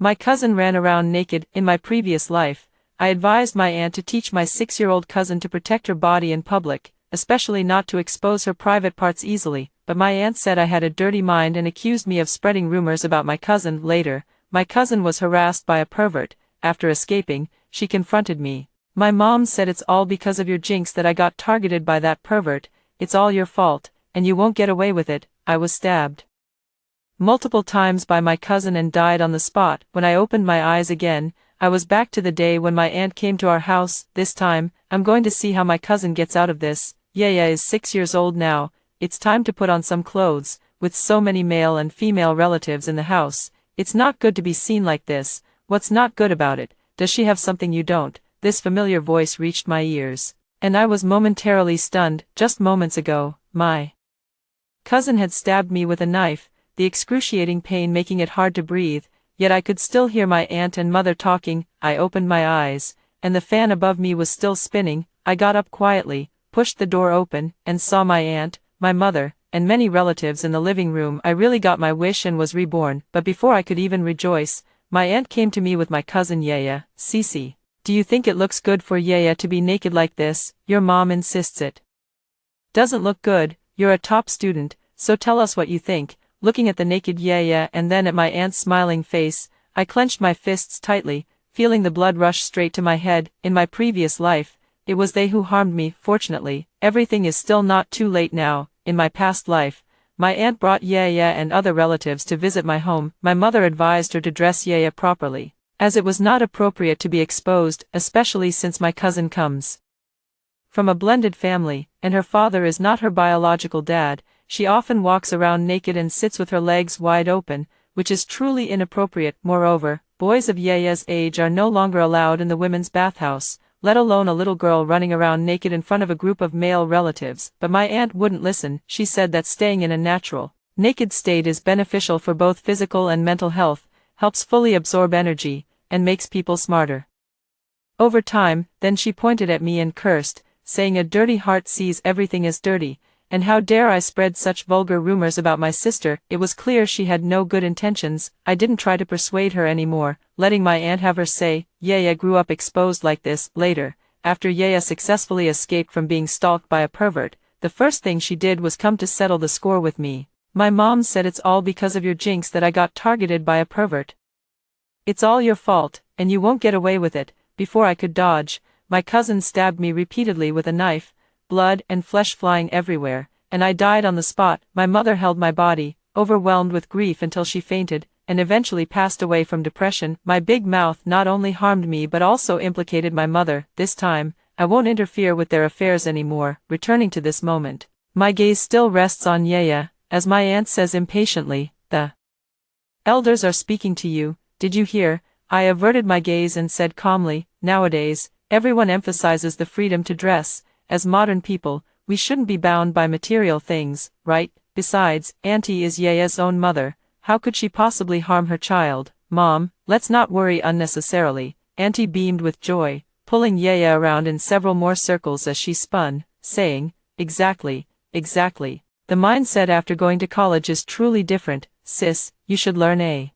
My cousin ran around naked. In my previous life, I advised my aunt to teach my 6-year-old cousin to protect her body in public, especially not to expose her private parts easily, but my aunt said I had a dirty mind and accused me of spreading rumors about my cousin. Later, my cousin was harassed by a pervert. After escaping, she confronted me. My mom said it's all because of your jinx that I got targeted by that pervert, it's all your fault, and you won't get away with it. I was stabbed multiple times by my cousin and died on the spot. When I opened my eyes again, I was back to the day when my aunt came to our house. This time, I'm going to see how my cousin gets out of this. Yaya is 6 years old now, it's time to put on some clothes. With so many male and female relatives in the house, it's not good to be seen like this. What's not good about it? Does she have something you don't? This familiar voice reached my ears, and I was momentarily stunned. Just moments ago, my cousin had stabbed me with a knife, the excruciating pain making it hard to breathe, yet I could still hear my aunt and mother talking. I opened my eyes, and the fan above me was still spinning. I got up quietly, pushed the door open, and saw my aunt, my mother, and many relatives in the living room. I really got my wish and was reborn, but before I could even rejoice, my aunt came to me with my cousin Yaya. Cece, do you think it looks good for Yaya to be naked like this? Your mom insists it doesn't look good. You're a top student, so tell us what you think. Looking at the naked Yaya and then at my aunt's smiling face, I clenched my fists tightly, feeling the blood rush straight to my head. In my previous life, it was they who harmed me. Fortunately, everything is still not too late now. In my past life, my aunt brought Yaya and other relatives to visit my home. My mother advised her to dress Yaya properly, as it was not appropriate to be exposed, especially since my cousin comes from a blended family, and her father is not her biological dad. She often walks around naked and sits with her legs wide open, which is truly inappropriate. Moreover, boys of Yaya's age are no longer allowed in the women's bathhouse, let alone a little girl running around naked in front of a group of male relatives. But my aunt wouldn't listen. She said that staying in a natural, naked state is beneficial for both physical and mental health, helps fully absorb energy, and makes people smarter over time. Then she pointed at me and cursed, saying a dirty heart sees everything as dirty, and how dare I spread such vulgar rumors about my sister. It was clear she had no good intentions. I didn't try to persuade her anymore, letting my aunt have her say. Yaya grew up exposed like this. Later, after Yaya successfully escaped from being stalked by a pervert, the first thing she did was come to settle the score with me. My mom said it's all because of your jinx that I got targeted by a pervert. It's all your fault, and you won't get away with it. Before I could dodge, my cousin stabbed me repeatedly with a knife, blood and flesh flying everywhere, and I died on the spot. My mother held my body, overwhelmed with grief until she fainted, and eventually passed away from depression. My big mouth not only harmed me but also implicated my mother. This time, I won't interfere with their affairs anymore. Returning to this moment, my gaze still rests on Yaya, as my aunt says impatiently, the elders are speaking to you, did you hear? I averted my gaze and said calmly, nowadays, everyone emphasizes the freedom to dress. As modern people, we shouldn't be bound by material things, right? Besides, Auntie is Yaya's own mother, how could she possibly harm her child? Mom, let's not worry unnecessarily. Auntie beamed with joy, pulling Yaya around in several more circles as she spun, saying, exactly, exactly. The mindset after going to college is truly different. Sis, you should learn a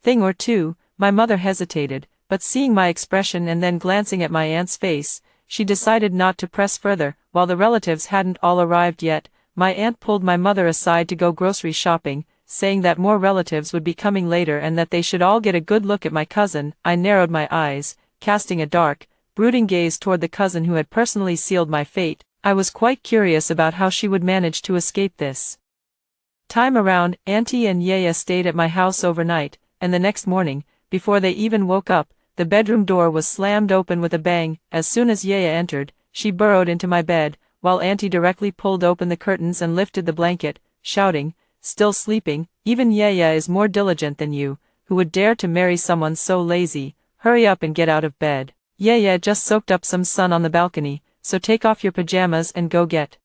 thing or two. My mother hesitated, but seeing my expression and then glancing at my aunt's face, she decided not to press further. While the relatives hadn't all arrived yet, my aunt pulled my mother aside to go grocery shopping, saying that more relatives would be coming later and that they should all get a good look at my cousin. I narrowed my eyes, casting a dark, brooding gaze toward the cousin who had personally sealed my fate. I was quite curious about how she would manage to escape this time around. Auntie and Yaya stayed at my house overnight, and the next morning, before they even woke up, the bedroom door was slammed open with a bang. As soon as Yaya entered, she burrowed into my bed, while Auntie directly pulled open the curtains and lifted the blanket, shouting, still sleeping? Even Yaya is more diligent than you, who would dare to marry someone so lazy? Hurry up and get out of bed. Yaya just soaked up some sun on the balcony, so take off your pajamas and go get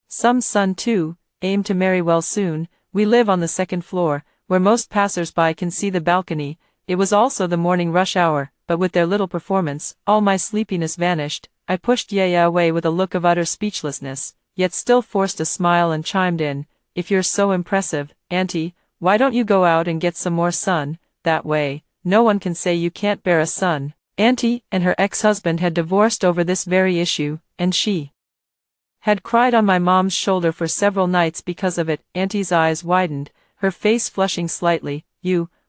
some sun too. Aim to marry well soon. We live on the second floor, where most passers-by can see the balcony. It was also the morning rush hour, but with their little performance, all my sleepiness vanished. I pushed Yaya away with a look of utter speechlessness, yet still forced a smile and chimed in, if you're so impressive, Auntie, why don't you go out and get some more sun? that way, no one can say you can't bear a son. Auntie and her ex-husband had divorced over this very issue, and she had cried on my mom's shoulder for several nights because of it. Auntie's eyes widened, her face flushing slightly.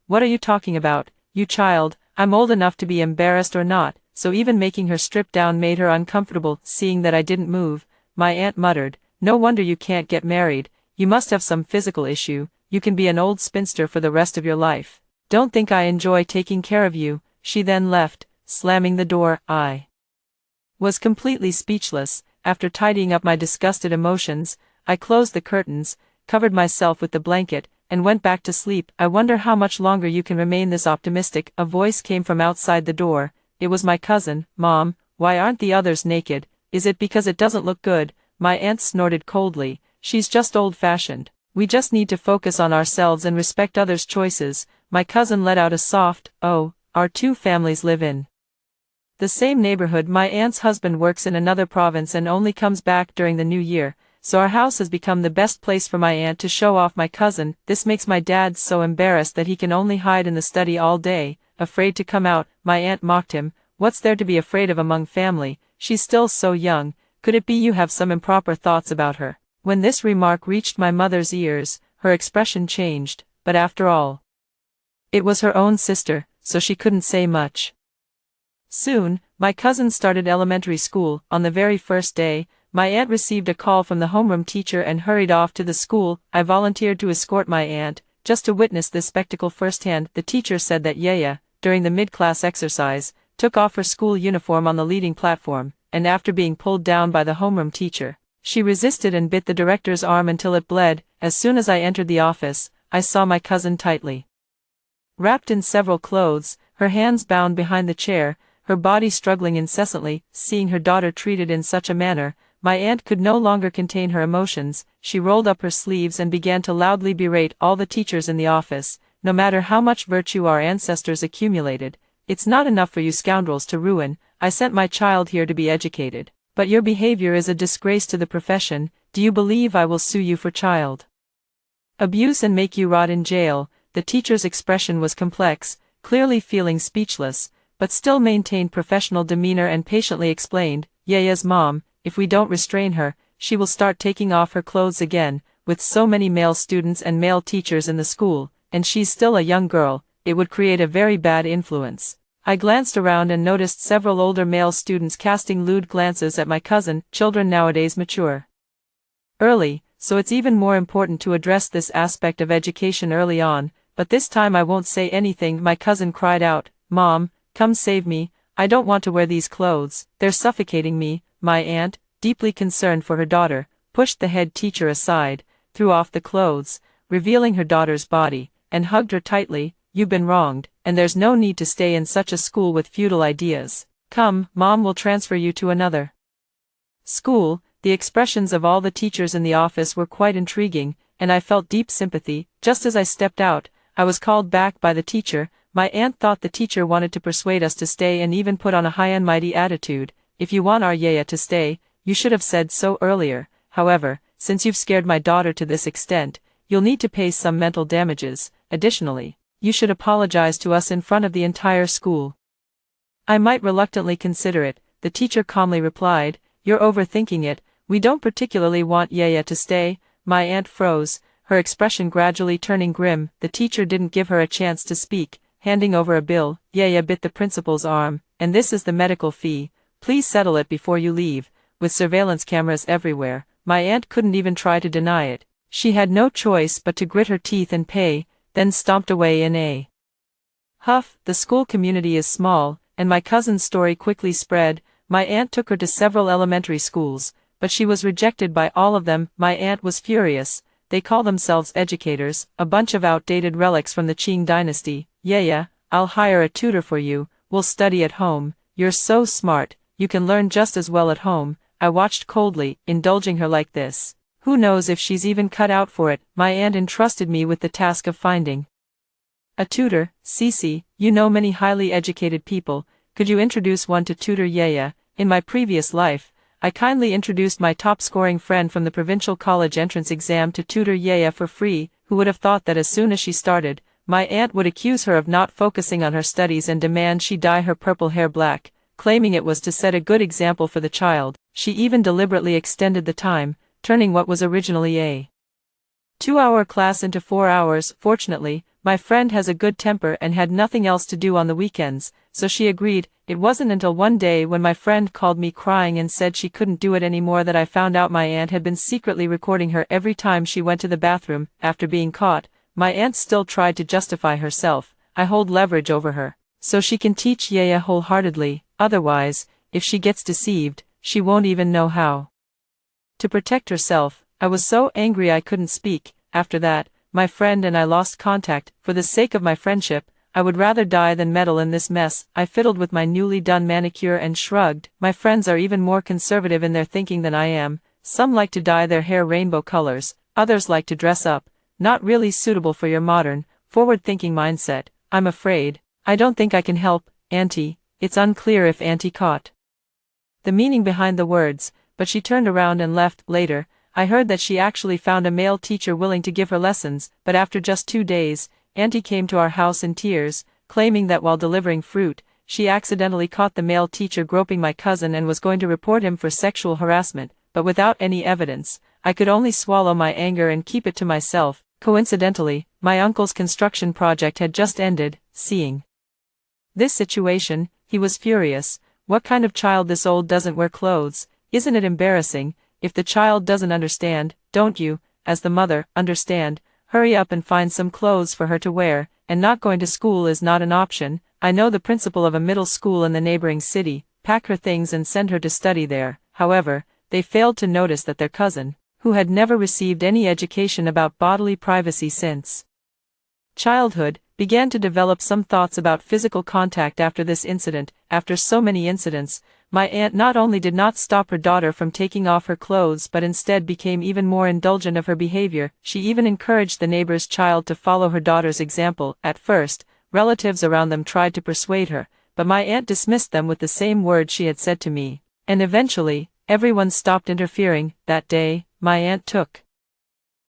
What are you talking about, you child? I'm old enough to be embarrassed or not, so even making her strip down made her uncomfortable. Seeing that I didn't move, my aunt muttered, no wonder you can't get married, you must have some physical issue, you can be an old spinster for the rest of your life. Don't think I enjoy taking care of you. She then left, slamming the door. I was completely speechless. After tidying up my disgusted emotions, I closed the curtains, covered myself with the blanket, and went back to sleep. I wonder how much longer you can remain this optimistic. A voice came from outside the door. It was my cousin. Mom, why aren't the others naked? Is it because it doesn't look good? My aunt snorted coldly. She's just old-fashioned. We just need to focus on ourselves and respect others' choices. My cousin let out a soft, oh. Our two families live in the same neighborhood. My aunt's husband works in another province and only comes back during the new year, so our house has become the best place for my aunt to show off my cousin. This makes my dad so embarrassed that he can only hide in the study all day, afraid to come out. My aunt mocked him. What's there to be afraid of among family? She's still so young. Could it be you have some improper thoughts about her? When this remark reached my mother's ears, her expression changed, but after all, it was her own sister, so she couldn't say much. Soon, my cousin started elementary school. On the very first day, my aunt received a call from the homeroom teacher and hurried off to the school. I volunteered to escort my aunt, just to witness this spectacle firsthand. The teacher said that Yaya, during the mid-class exercise, took off her school uniform on the leading platform, and after being pulled down by the homeroom teacher, she resisted and bit the director's arm until it bled. As soon as I entered the office, I saw my cousin tightly wrapped in several clothes, her hands bound behind the chair, her body struggling incessantly. Seeing her daughter treated in such a manner, my aunt could no longer contain her emotions. She rolled up her sleeves and began to loudly berate all the teachers in the office. No matter how much virtue our ancestors accumulated, it's not enough for you scoundrels to ruin. I sent my child here to be educated, but your behavior is a disgrace to the profession. Do you believe I will sue you for child abuse and make you rot in jail? The teacher's expression was complex, clearly feeling speechless, but still maintained professional demeanor and patiently explained, Yaya's mom, if we don't restrain her, she will start taking off her clothes again. With so many male students and male teachers in the school, and she's still a young girl, it would create a very bad influence. I glanced around and noticed several older male students casting lewd glances at my cousin. Children nowadays mature early, so it's even more important to address this aspect of education early on. But this time I won't say anything. My cousin cried out, Mom, come save me, I don't want to wear these clothes, they're suffocating me. My aunt, deeply concerned for her daughter, pushed the head teacher aside, threw off the clothes, revealing her daughter's body, and hugged her tightly. You've been wronged, and there's no need to stay in such a school with feudal ideas. Come, Mom will transfer you to another school. The expressions of all the teachers in the office were quite intriguing, and I felt deep sympathy. Just as I stepped out, I was called back by the teacher. My aunt thought the teacher wanted to persuade us to stay and even put on a high and mighty attitude. If you want our Yaya to stay, you should have said so earlier. However, since you've scared my daughter to this extent, you'll need to pay some mental damages. Additionally, you should apologize to us in front of the entire school. I might reluctantly consider it, the teacher calmly replied. You're overthinking it. We don't particularly want Yaya to stay. My aunt froze, her expression gradually turning grim. The teacher didn't give her a chance to speak, handing over a bill. Yaya bit the principal's arm, and this is the medical fee. Please settle it before you leave. With surveillance cameras everywhere, my aunt couldn't even try to deny it. She had no choice but to grit her teeth and pay, then stomped away in a huff. The school community is small, and my cousin's story quickly spread. My aunt took her to several elementary schools, but she was rejected by all of them. My aunt was furious. They call themselves educators, a bunch of outdated relics from the Qing dynasty. Yaya, I'll hire a tutor for you, we'll study at home. You're so smart, you can learn just as well at home. I watched coldly, indulging her like this. Who knows if she's even cut out for it. My aunt entrusted me with the task of finding a tutor. Cece, you know many highly educated people, could you introduce one to tutor Yaya? In my previous life, I kindly introduced my top-scoring friend from the provincial college entrance exam to tutor Yaya for free. Who would have thought that as soon as she started, My aunt would accuse her of not focusing on her studies and demand she dye her purple hair black, claiming it was to set a good example for the child. She even deliberately extended the time, turning what was originally a 2-hour class into 4 hours. Fortunately, my friend has a good temper and had nothing else to do on the weekends, so she agreed. It wasn't until one day when my friend called me crying and said she couldn't do it anymore that I found out my aunt had been secretly recording her every time she went to the bathroom. After being caught, my aunt still tried to justify herself. I hold leverage over her, so she can teach Yaya wholeheartedly. Otherwise, if she gets deceived, she won't even know how to protect herself. I was so angry I couldn't speak. After that, my friend and I lost contact. For the sake of my friendship, I would rather die than meddle in this mess. I fiddled with my newly done manicure and shrugged. My friends are even more conservative in their thinking than I am. Some like to dye their hair rainbow colors, others like to dress up. Not really suitable for your modern, forward-thinking mindset. I'm afraid. I don't think I can help, Auntie. It's unclear if Auntie caught the meaning behind the words, but she turned around and left. Later, I heard that she actually found a male teacher willing to give her lessons, but after just 2 days, Auntie came to our house in tears, claiming that while delivering fruit, she accidentally caught the male teacher groping my cousin and was going to report him for sexual harassment, but without any evidence. I could only swallow my anger and keep it to myself. Coincidentally, my uncle's construction project had just ended. Seeing this situation, he was furious. What kind of child this old doesn't wear clothes? Isn't it embarrassing? If the child doesn't understand, don't you, as the mother, understand? Hurry up and find some clothes for her to wear, and not going to school is not an option. I know the principal of a middle school in the neighboring city. Pack her things and send her to study there. However, they failed to notice that their cousin, who had never received any education about bodily privacy since childhood, began to develop some thoughts about physical contact after this incident. After so many incidents, my aunt not only did not stop her daughter from taking off her clothes but instead became even more indulgent of her behavior. She even encouraged the neighbor's child to follow her daughter's example. At first, relatives around them tried to persuade her, but my aunt dismissed them with the same words she had said to me. And eventually, everyone stopped interfering. That day, my aunt took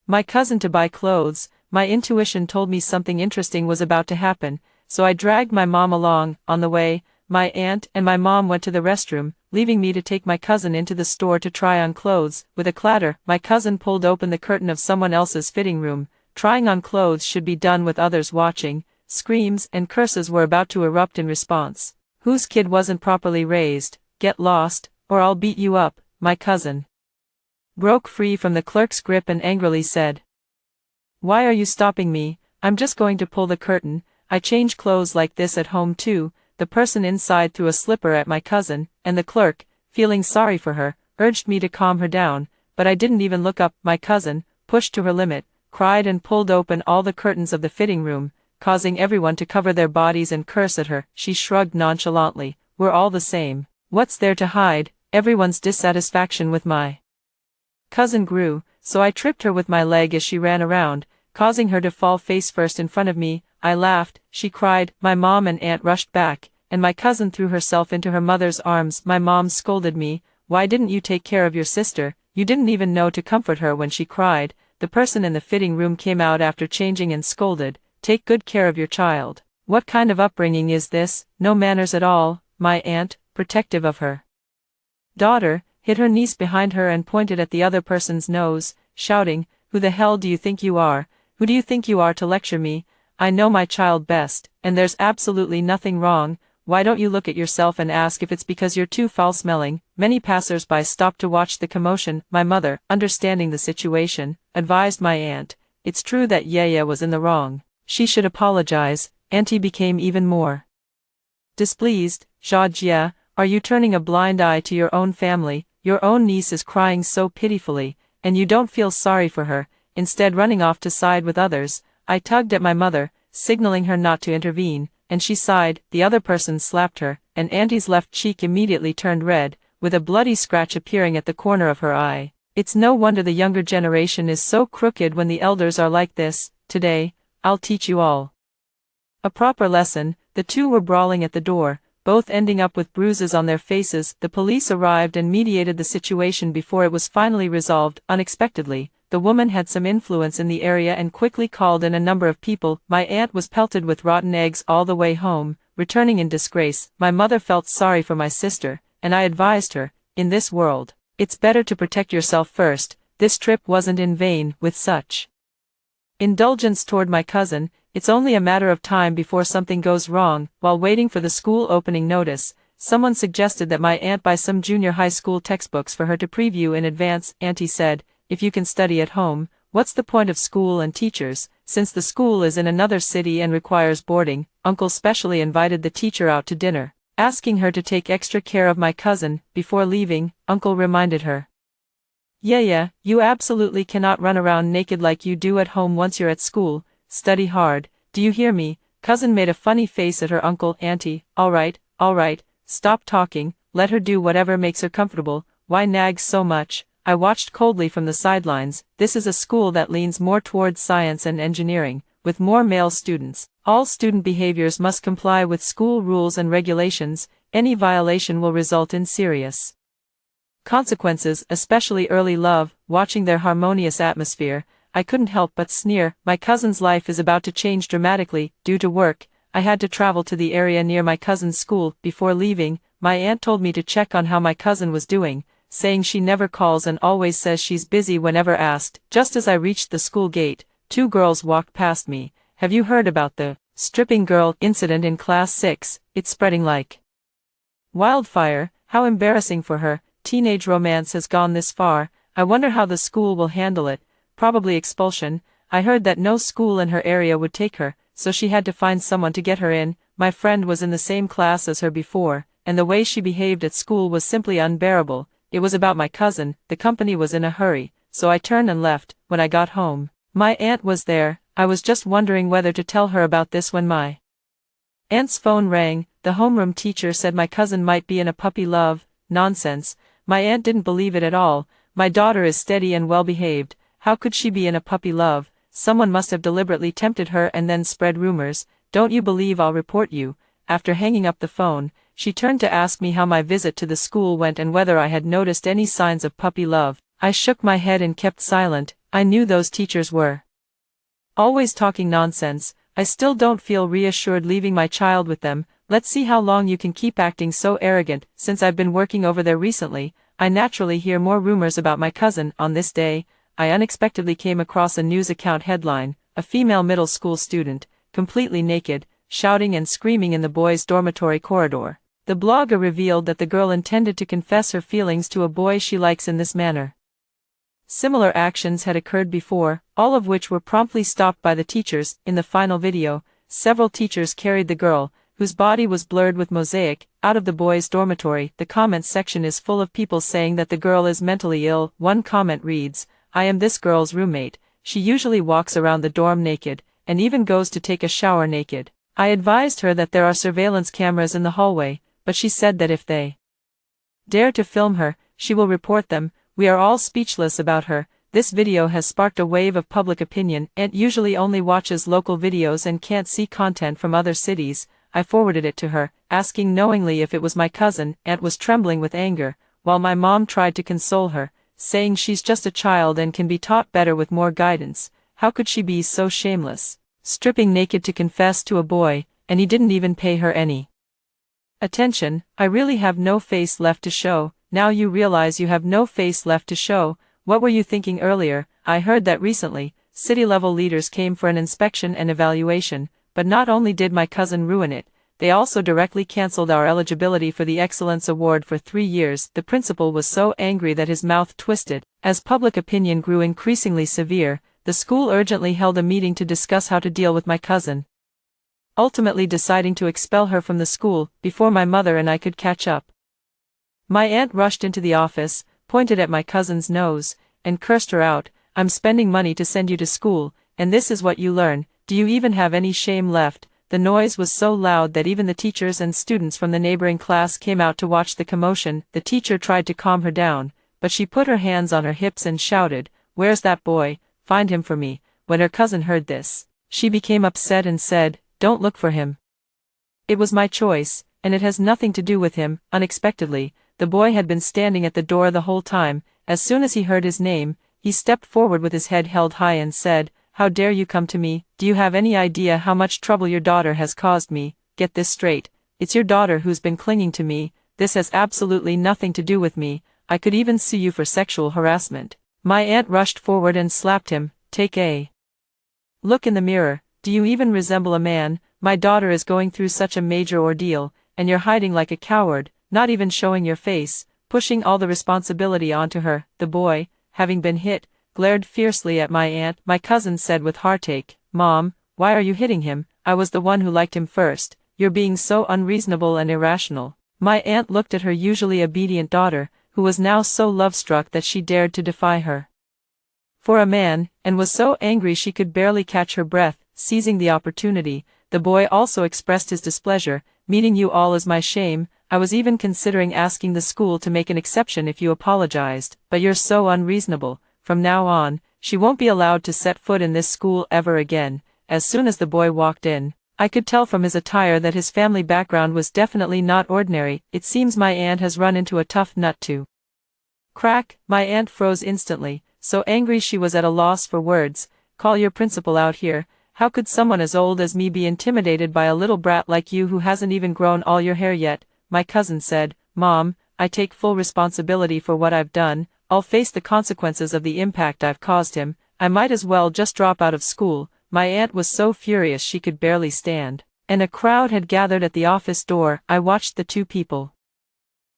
my cousin to buy clothes. My intuition told me something interesting was about to happen, so I dragged my mom along. On the way, my aunt and my mom went to the restroom, leaving me to take my cousin into the store to try on clothes. With a clatter, my cousin pulled open the curtain of someone else's fitting room. Trying on clothes should be done with others watching. Screams and curses were about to erupt in response. Whose kid wasn't properly raised? Get lost, or I'll beat you up. My cousin broke free from the clerk's grip and angrily said, "Why are you stopping me? I'm just going to pull the curtain. I change clothes like this at home too." The person inside threw a slipper at my cousin, and the clerk, feeling sorry for her, urged me to calm her down, but I didn't even look up. My cousin, pushed to her limit, cried and pulled open all the curtains of the fitting room, causing everyone to cover their bodies and curse at her. She shrugged nonchalantly. "We're all the same. What's there to hide?" Everyone's dissatisfaction with my cousin grew, so I tripped her with my leg as she ran around, causing her to fall face first in front of me. I laughed. She cried. My mom and aunt rushed back, and my cousin threw herself into her mother's arms. My mom scolded me. "Why didn't you take care of your sister? You didn't even know to comfort her when she cried." The person in the fitting room came out after changing and scolded. "Take good care of your child. What kind of upbringing is this? No manners at all." My aunt, protective of her daughter, hit her niece behind her and pointed at the other person's nose, shouting, "Who the hell do you think you are? Who do you think you are to lecture me? I know my child best, and there's absolutely nothing wrong. Why don't you look at yourself and ask if it's because you're too foul-smelling?" Many passers-by stopped to watch the commotion. My mother, understanding the situation, advised my aunt, "It's true that Yaya was in the wrong. She should apologize." Auntie became even more displeased. "Jia, are you turning a blind eye to your own family? Your own niece is crying so pitifully, and you don't feel sorry for her, instead running off to side with others." I tugged at my mother, signaling her not to intervene, and she sighed. The other person slapped her, and Auntie's left cheek immediately turned red, with a bloody scratch appearing at the corner of her eye. It's no wonder the younger generation is so crooked when the elders are like this. Today, I'll teach you all a proper lesson. The two were brawling at the door, both ending up with bruises on their faces. The police arrived and mediated the situation before it was finally resolved. Unexpectedly, the woman had some influence in the area and quickly called in a number of people. My aunt was pelted with rotten eggs all the way home, returning in disgrace. My mother felt sorry for my sister, and I advised her, in this world, it's better to protect yourself first. This trip wasn't in vain. With such indulgence toward my cousin, it's only a matter of time before something goes wrong. While waiting for the school opening notice, someone suggested that my aunt buy some junior high school textbooks for her to preview in advance. Auntie said, if you can study at home, what's the point of school and teachers, since the school is in another city and requires boarding? Uncle specially invited the teacher out to dinner, asking her to take extra care of my cousin. Before leaving, Uncle reminded her, Yeah, you absolutely cannot run around naked like you do at home once you're at school. Study hard, do you hear me? Cousin made a funny face at her uncle. Auntie, all right, stop talking, let her do whatever makes her comfortable, why nag so much? I watched coldly from the sidelines. This is a school that leans more towards science and engineering, with more male students. All student behaviors must comply with school rules and regulations. Any violation will result in serious consequences, especially early love. Watching their harmonious atmosphere, I couldn't help but sneer. My cousin's life is about to change dramatically. Due to work, I had to travel to the area near my cousin's school. Before leaving, my aunt told me to check on how my cousin was doing, saying she never calls and always says she's busy whenever asked. Just as I reached the school gate, two girls walked past me. Have you heard about the stripping girl incident in class 6? It's spreading like wildfire. How embarrassing for her. Teenage romance has gone this far. I wonder how the school will handle it. Probably expulsion. I heard that no school in her area would take her, so she had to find someone to get her in. My friend was in the same class as her before, and the way she behaved at school was simply unbearable. It was about my cousin. The company was in a hurry, so I turned and left. When I got home, my aunt was there. I was just wondering whether to tell her about this when my aunt's phone rang. The homeroom teacher said my cousin might be in a puppy love. Nonsense. My aunt didn't believe it at all. My daughter is steady and well-behaved. How could she be in a puppy love? Someone must have deliberately tempted her and then spread rumors. Don't you believe I'll report you? After hanging up the phone, she turned to ask me how my visit to the school went and whether I had noticed any signs of puppy love. I shook my head and kept silent. I knew those teachers were always talking nonsense. I still don't feel reassured leaving my child with them. Let's see how long you can keep acting so arrogant. Since I've been working over there recently, I naturally hear more rumors about my cousin. On this day, I unexpectedly came across a news account headline: a female middle school student, completely naked, shouting and screaming in the boys' dormitory corridor. The blogger revealed that the girl intended to confess her feelings to a boy she likes in this manner. Similar actions had occurred before, all of which were promptly stopped by the teachers. In the final video, several teachers carried the girl, whose body was blurred with mosaic, out of the boys' dormitory. The comments section is full of people saying that the girl is mentally ill. One comment reads, "I am this girl's roommate. She usually walks around the dorm naked, and even goes to take a shower naked. I advised her that there are surveillance cameras in the hallway, but she said that if they dare to film her, she will report them." We are all speechless about her. This video has sparked a wave of public opinion. Aunt usually only watches local videos and can't see content from other cities. I forwarded it to her, asking knowingly if it was my cousin. Aunt was trembling with anger, while my mom tried to console her, saying she's just a child and can be taught better with more guidance. How could she be so shameless? Stripping naked to confess to a boy, and he didn't even pay her any attention. I really have no face left to show. Now you realize you have no face left to show. What were you thinking earlier? I heard that recently, city-level leaders came for an inspection and evaluation, but not only did my cousin ruin it, they also directly cancelled our eligibility for the Excellence Award for 3 years. The principal was so angry that his mouth twisted. As public opinion grew increasingly severe, the school urgently held a meeting to discuss how to deal with my cousin, ultimately deciding to expel her from the school before my mother and I could catch up. My aunt rushed into the office, pointed at my cousin's nose, and cursed her out. "I'm spending money to send you to school, and this is what you learn. Do you even have any shame left?" The noise was so loud that even the teachers and students from the neighboring class came out to watch the commotion. The teacher tried to calm her down, but she put her hands on her hips and shouted, "Where's that boy? Find him for me." When her cousin heard this, she became upset and said, "Don't look for him. It was my choice, and it has nothing to do with him." Unexpectedly, the boy had been standing at the door the whole time. As soon as he heard his name, He stepped forward with his head held high and said, "How dare you come to me? Do you have any idea how much trouble your daughter has caused me? Get this straight. It's your daughter who's been clinging to me. This has absolutely nothing to do with me. I could even sue you for sexual harassment." My aunt rushed forward and slapped him. "Take a look in the mirror. Do you even resemble a man? My daughter is going through such a major ordeal, and you're hiding like a coward, not even showing your face, pushing all the responsibility onto her." The boy, having been hit, glared fiercely at my aunt. My cousin said with heartache, "Mom, why are you hitting him? I was the one who liked him first. You're being so unreasonable and irrational." My aunt looked at her usually obedient daughter, who was now so love-struck that she dared to defy her for a man, and was so angry she could barely catch her breath. Seizing the opportunity, the boy also expressed his displeasure. "Meeting you all is my shame. I was even considering asking the school to make an exception if you apologized, but you're so unreasonable. From now on, she won't be allowed to set foot in this school ever again." As soon as the boy walked in, I could tell from his attire that his family background was definitely not ordinary. "It seems my aunt has run into a tough nut to crack." My aunt froze instantly, so angry she was at a loss for words. "Call your principal out here. How could someone as old as me be intimidated by a little brat like you who hasn't even grown all your hair yet?" My cousin said, "Mom, I take full responsibility for what I've done. I'll face the consequences of the impact I've caused him. I might as well just drop out of school." My aunt was so furious she could barely stand, and a crowd had gathered at the office door. I watched the two people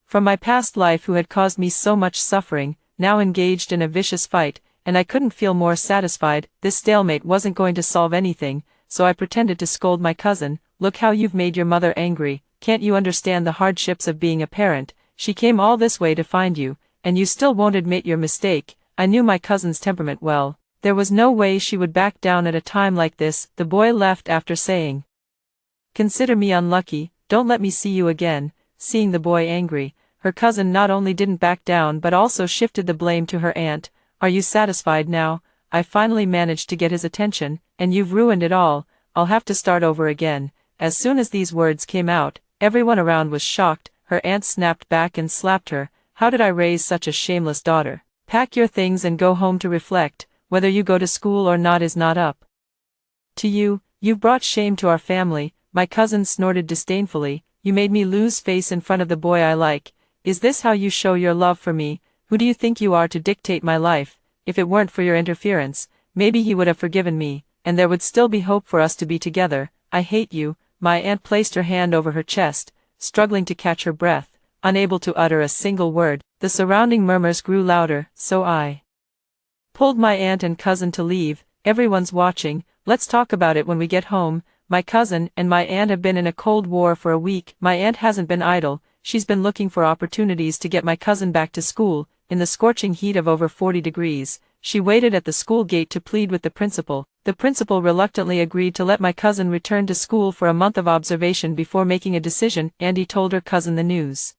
from my past life who had caused me so much suffering, now engaged in a vicious fight, and I couldn't feel more satisfied. This stalemate wasn't going to solve anything, so I pretended to scold my cousin. "Look how you've made your mother angry. Can't you understand the hardships of being a parent? She came all this way to find you, and you still won't admit your mistake." I knew my cousin's temperament well. There was no way she would back down at a time like this. The boy left after saying, "Consider me unlucky, don't let me see you again." Seeing the boy angry, her cousin not only didn't back down but also shifted the blame to her aunt. "Are you satisfied now? I finally managed to get his attention, and you've ruined it all. I'll have to start over again." As soon as these words came out, everyone around was shocked. Her aunt snapped back and slapped her. "How did I raise such a shameless daughter? Pack your things and go home to reflect. Whether you go to school or not is not up to you. You've brought shame to our family." My cousin snorted disdainfully. "You made me lose face in front of the boy I like. Is this how you show your love for me? Who do you think you are to dictate my life? If it weren't for your interference, maybe he would have forgiven me, and there would still be hope for us to be together. I hate you." My aunt placed her hand over her chest, struggling to catch her breath, unable to utter a single word. The surrounding murmurs grew louder, so I pulled my aunt and cousin to leave. "Everyone's watching. Let's talk about it when we get home." My cousin and my aunt have been in a cold war for a week. My aunt hasn't been idle. She's been looking for opportunities to get my cousin back to school. In the scorching heat of over 40 degrees, she waited at the school gate to plead with the principal. The principal reluctantly agreed to let my cousin return to school for a month of observation before making a decision. Andy told her cousin the news.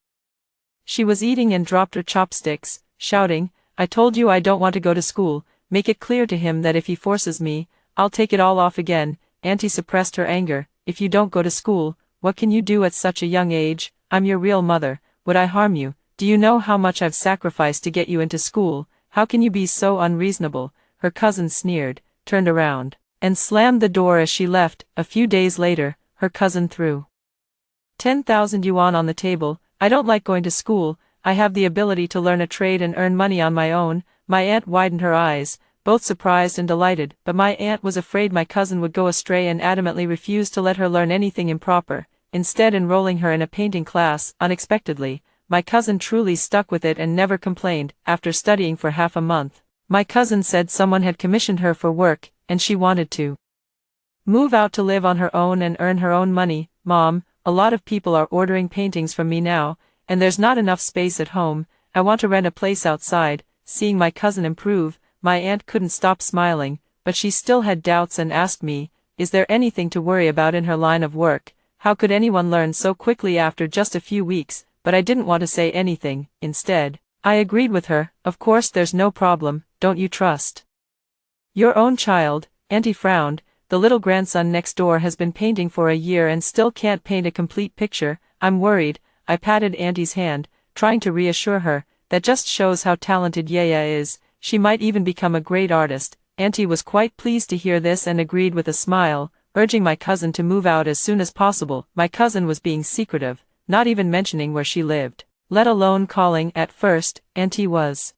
She was eating and dropped her chopsticks, shouting, "I told you I don't want to go to school. Make it clear to him that if he forces me, I'll take it all off again." Auntie suppressed her anger. "If you don't go to school, what can you do at such a young age? I'm your real mother. Would I harm you? Do you know how much I've sacrificed to get you into school? How can you be so unreasonable?" Her cousin sneered, turned around, and slammed the door as she left. A few days later, her cousin threw 10,000 yuan on the table. "I don't like going to school. I have the ability to learn a trade and earn money on my own." My aunt widened her eyes, both surprised and delighted, but my aunt was afraid my cousin would go astray and adamantly refused to let her learn anything improper, instead enrolling her in a painting class. Unexpectedly, my cousin truly stuck with it and never complained. After studying for half a month, my cousin said someone had commissioned her for work, and she wanted to move out to live on her own and earn her own money. "Mom, a lot of people are ordering paintings from me now, and there's not enough space at home. I want to rent a place outside." Seeing my cousin improve, my aunt couldn't stop smiling, but she still had doubts and asked me, "Is there anything to worry about in her line of work? How could anyone learn so quickly after just a few weeks?" But I didn't want to say anything. Instead, I agreed with her. "Of course there's no problem. Don't you trust your own child?" Auntie frowned. "The little grandson next door has been painting for a year and still can't paint a complete picture. I'm worried." I patted Auntie's hand, trying to reassure her. "That just shows how talented Yaya is. she might even become a great artist. Auntie was quite pleased to hear this and agreed with a smile, urging my cousin to move out as soon as possible. My cousin was being secretive, not even mentioning where she lived, let alone calling. At first, Auntie was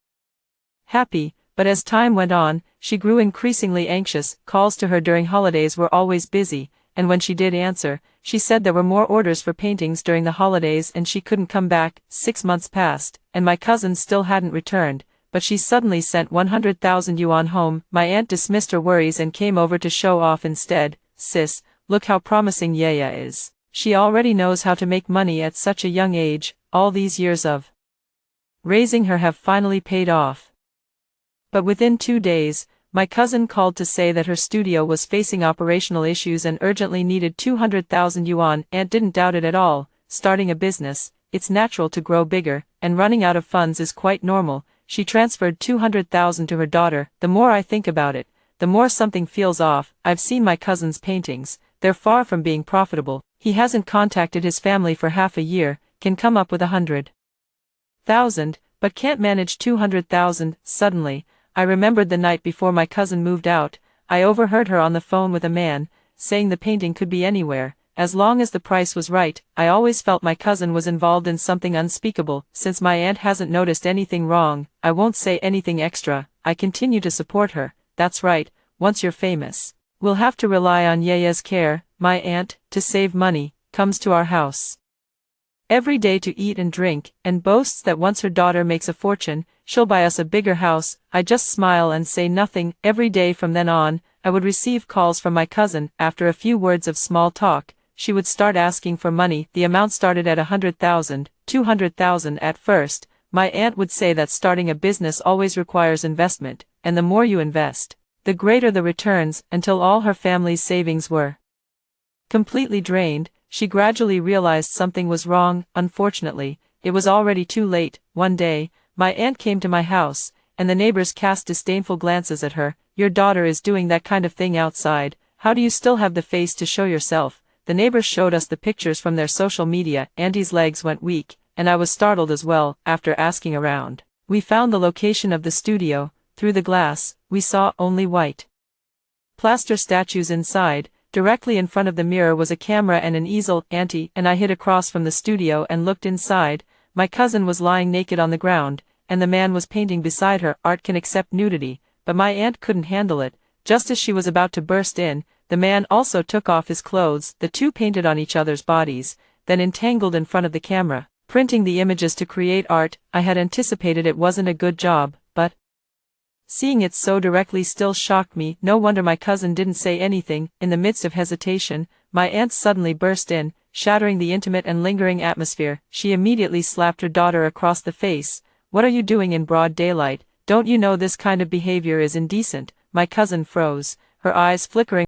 happy, but as time went on, she grew increasingly anxious. Calls to her during holidays were always busy, and when she did answer, she said there were more orders for paintings during the holidays and she couldn't come back. 6 months passed, and my cousin still hadn't returned, but she suddenly sent 100,000 yuan home. My aunt dismissed her worries and came over to show off instead. Sis, look how promising Yaya is. She already knows how to make money at such a young age. All these years of raising her have finally paid off. But within 2 days, my cousin called to say that her studio was facing operational issues and urgently needed 200,000 yuan. Aunt didn't doubt it at all. Starting a business, it's natural to grow bigger, and running out of funds is quite normal. She transferred 200,000 to her daughter. The more I think about it, the more something feels off. I've seen my cousin's paintings, they're far from being profitable. He hasn't contacted his family for half a year, can come up with 100,000, but can't manage 200,000. Suddenly, I remembered the night before my cousin moved out. I overheard her on the phone with a man, saying the painting could be anywhere, as long as the price was right. I always felt my cousin was involved in something unspeakable. Since my aunt hasn't noticed anything wrong, I won't say anything extra. I continue to support her. That's right, once you're famous, we'll have to rely on Yaya's care. My aunt, to save money, comes to our house every day to eat and drink, and boasts that once her daughter makes a fortune, she'll buy us a bigger house. I just smile and say nothing. Every day from then on, I would receive calls from my cousin. After a few words of small talk, she would start asking for money. The amount started at 100,000, 200,000 at first. My aunt would say that starting a business always requires investment, and the more you invest, the greater the returns. Until all her family's savings were completely drained, she gradually realized something was wrong. Unfortunately, it was already too late. One day, my aunt came to my house, and the neighbors cast disdainful glances at her. Your daughter is doing that kind of thing outside. How do you still have the face to show yourself? The neighbors showed us the pictures from their social media. Auntie's legs went weak, and I was startled as well. After asking around, we found the location of the studio. Through the glass, we saw only white plaster statues inside. Directly in front of the mirror was a camera and an easel. Auntie and I hid across from the studio and looked inside. My cousin was lying naked on the ground, and the man was painting beside her. Art can accept nudity, but my aunt couldn't handle it. Just as she was about to burst in, the man also took off his clothes. The two painted on each other's bodies, then entangled in front of the camera, printing the images to create art. I had anticipated it wasn't a good job, but seeing it so directly still shocked me. No wonder my cousin didn't say anything. In the midst of hesitation, my aunt suddenly burst in, shattering the intimate and lingering atmosphere. She immediately slapped her daughter across the face. What are you doing in broad daylight? Don't you know this kind of behavior is indecent? My cousin froze, her eyes flickering.